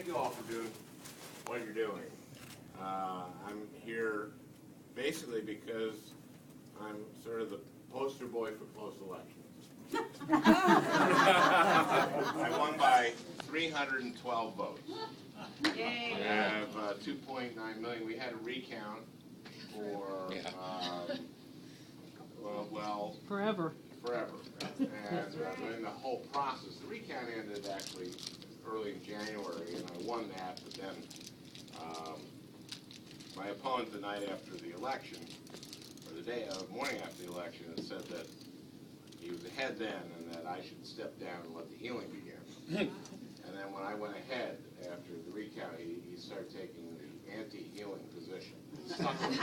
thank you all for doing what you're doing. I'm here basically because I'm sort of the poster boy for post-elections. I won by 312 votes. Yay. We have 2.9 million. We had a recount for, Forever. And during the whole process, the recount ended actually early in January, and I won that, but then my opponent the night after the election, or the morning after the election, had said that he was ahead then and that I should step down and let the healing begin. And then when I went ahead after the recount, he started taking the anti-healing position. Stuck with me,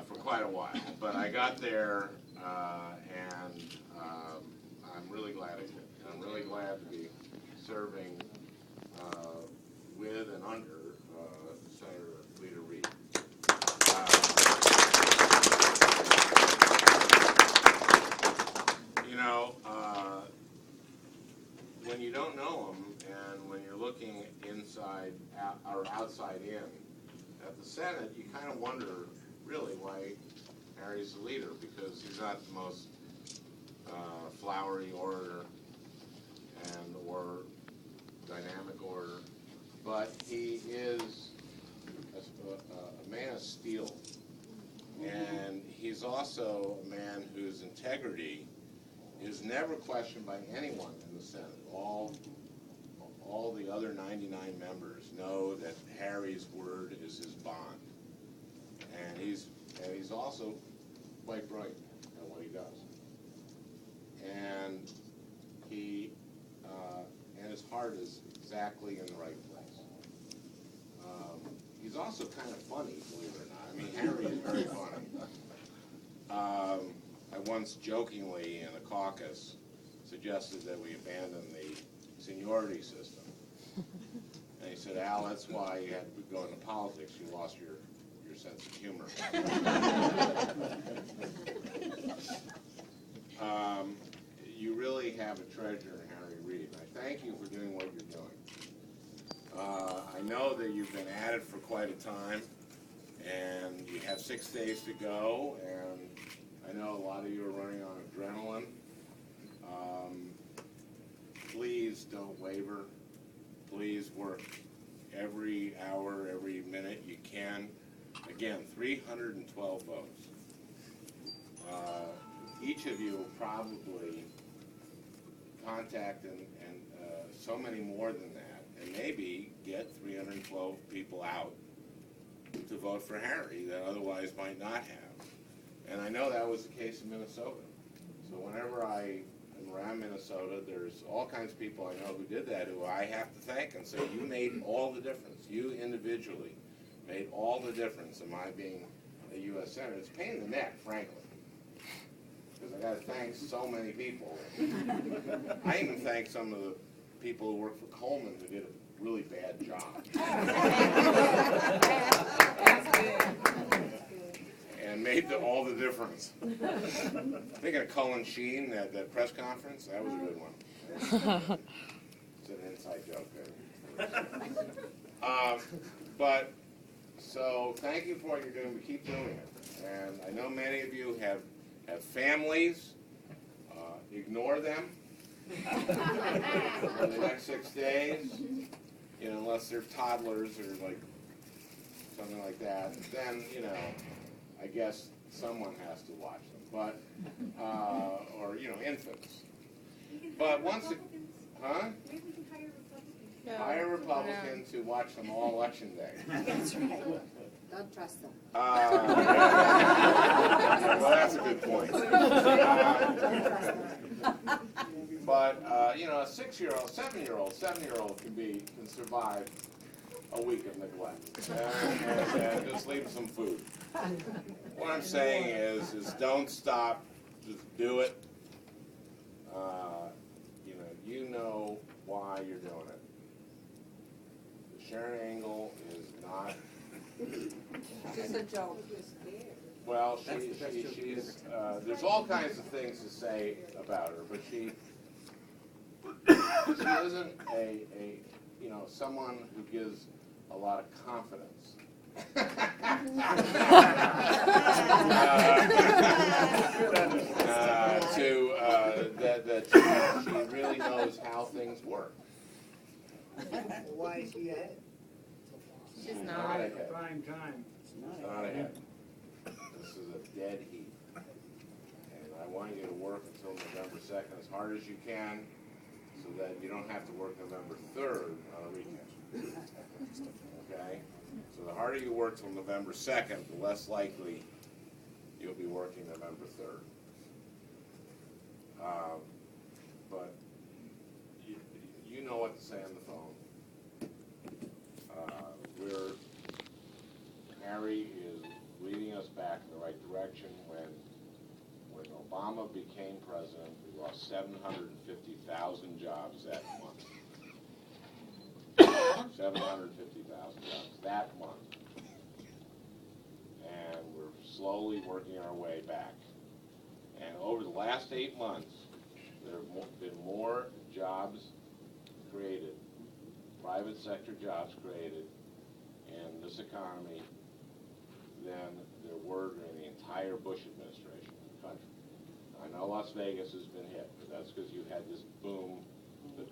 for quite a while. But I got there, and I'm really glad I did. And I'm really glad to be serving with and under Senator Leader Reed. When you don't know him, and when you're looking inside or outside in at the Senate, you kind of wonder really why Harry's the leader, because he's not the most flowery orator or dynamic orator, but he is a man of steel, and he's also a man whose integrity is never questioned by anyone in the Senate. All the other 99 members know that Harry's word is his bond, and he's also quite bright at what he does, and and his heart is exactly in the right place. He's also kind of funny, believe it or not. I mean, Harry is very funny. I once jokingly in a caucus suggested that we abandon the seniority system. And he said, Al, that's why you had to go into politics. You lost your sense of humor. You really have a treasure in Harry Reid. I thank you for doing what you're doing. I know that you've been at it for quite a time, and you have 6 days to go, and I know a lot of you are running on adrenaline. Please don't waver. Please work every hour, every minute you can. Again, 312 votes. Each of you will probably contact and so many more than that, and maybe get 312 people out to vote for Harry that otherwise might not have. And I know that was the case in Minnesota. So whenever I am around Minnesota, there's all kinds of people I know who did that, who I have to thank and say, you made all the difference. You individually made all the difference in my being a U.S. Senator. It's a pain in the neck, frankly, because I got to thank so many people. I even thank some of the people who work for Coleman who did a really bad job. And made all the difference. Thinking of Cullen Sheen, that press conference, that was a good one. It's an inside joke there. So thank you for what you're doing, but keep doing it. And I know many of you have families. Ignore them for the next 6 days, unless they're toddlers or like something like that. Then, I guess someone has to watch them, but or infants. But once it, huh? Maybe we can hire Republicans. Hire Republicans to watch them all election day. That's right. Don't trust them. Well, that's a good point. But a 6-year-old, 7-year-old can survive a week of neglect, and just leave them some food. What I'm saying is don't stop, just do it. You know why you're doing it. Sharon Engel is not. Just a joke. Well, she's. There's all kinds of things to say about her, but she isn't a someone who gives a lot of confidence. That she really knows how things work. Why is she ahead? She's not ahead. Prime time. She's not ahead. This is a dead heat. And I want you to work until November 2nd as hard as you can so that you don't have to work November 3rd on a weekend. Okay? So the harder you work till November 2nd, the less likely you'll be working November 3rd. But you know what to say on the phone. Harry is leading us back in the right direction. When Obama became president, we lost 750,000 jobs that month. 750,000 jobs that month. And we're slowly working our way back. And over the last 8 months, there have been more jobs created, private sector jobs created in this economy than there were during the entire Bush administration in the country. I know Las Vegas has been hit, but that's because you had this boom that